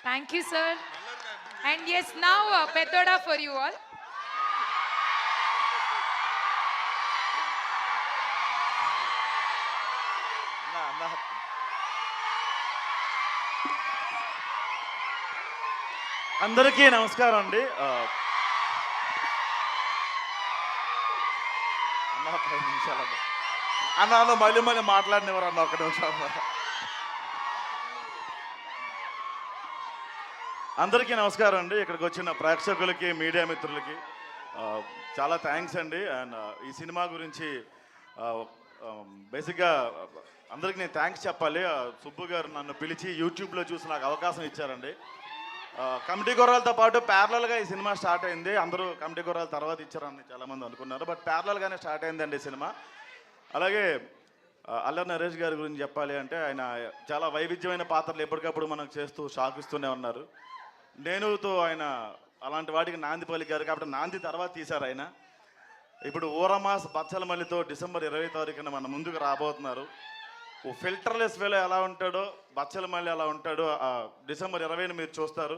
Thank you, sir. And yes, now Pedoda for you all. అందరికీ నమస్కారం అండి. అన్న 5 నిమిషాలు అన్న మళ్ళీ మళ్ళీ మాట్లాడినవారు అన్న 1 నిమిషం. అందరికీ నమస్కారం అండి. ఇక్కడికి వచ్చిన ప్రేక్షకులకి, మీడియా మిత్రులకి చాలా థ్యాంక్స్ అండి. అండ్ ఈ సినిమా గురించి బేసిక్గా అందరికీ నేను థ్యాంక్స్ చెప్పాలి. సుబ్బు గారు నన్ను పిలిచి యూట్యూబ్లో చూసి నాకు అవకాశం ఇచ్చారండి. కమిటీ గుర్రాలతో పాటు ప్యారలల్గా ఈ సినిమా స్టార్ట్ అయింది. అందరూ కమిటీ గుర్రాల తర్వాత ఇచ్చారని చాలామంది అనుకున్నారు, బట్ ప్యారలల్గానే స్టార్ట్ అయిందండి సినిమా. అలాగే అల్లరి నరేష్ గారి గురించి చెప్పాలి అంటే ఆయన చాలా వైవిధ్యమైన పాత్రలు ఎప్పటికప్పుడు మనకు చేస్తూ షాక్ ఇస్తూనే ఉన్నారు. నేనుతో ఆయన అలాంటి వాటికి నాంది పలికారు కాబట్టి నాంది తర్వాత తీశారు ఆయన. ఇప్పుడు ఊరమాస్ బచ్చలమల్లితో డిసెంబర్ 20 తారీఖున మన ముందుకు రాబోతున్నారు. ఓ ఫిల్టర్లెస్ వేలో ఎలా ఉంటాడో బచ్చలమల్లి ఎలా ఉంటాడో డిసెంబర్ 20ని మీరు చూస్తారు.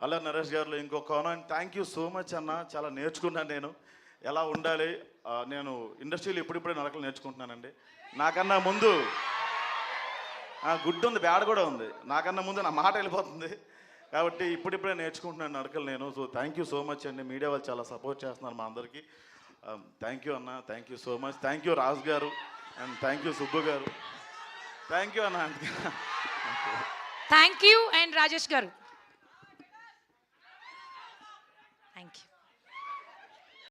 అల్లరి నరేష్ గారిలో ఇంకో కోణం. థ్యాంక్ యూ సో మచ్ అన్న. చాలా నేర్చుకున్నాను నేను ఎలా ఉండాలి. నేను ఇండస్ట్రీలో ఇప్పుడిప్పుడే నడకలు నేర్చుకుంటున్నానండి. నాకన్నా ముందు గుడ్డు ఉంది, బ్యాడ్ కూడా ఉంది. నాకన్నా ముందు నా మాట వెళ్ళిపోతుంది కాబట్టి ఇప్పుడిప్పుడే నేర్చుకుంటున్నాను నడకలు నేను. So thank you so much అండి. మీడియా వాళ్ళు చాలా సపోర్ట్ చేస్తున్నారు మా అందరికీ. థ్యాంక్ యూ అన్న. Thank you so much. Thank you Raj గారు అండ్ థ్యాంక్ యూ సుబ్బు గారు. థ్యాంక్ యూ అన్న. Thank you and Rajesh garu. Thank you.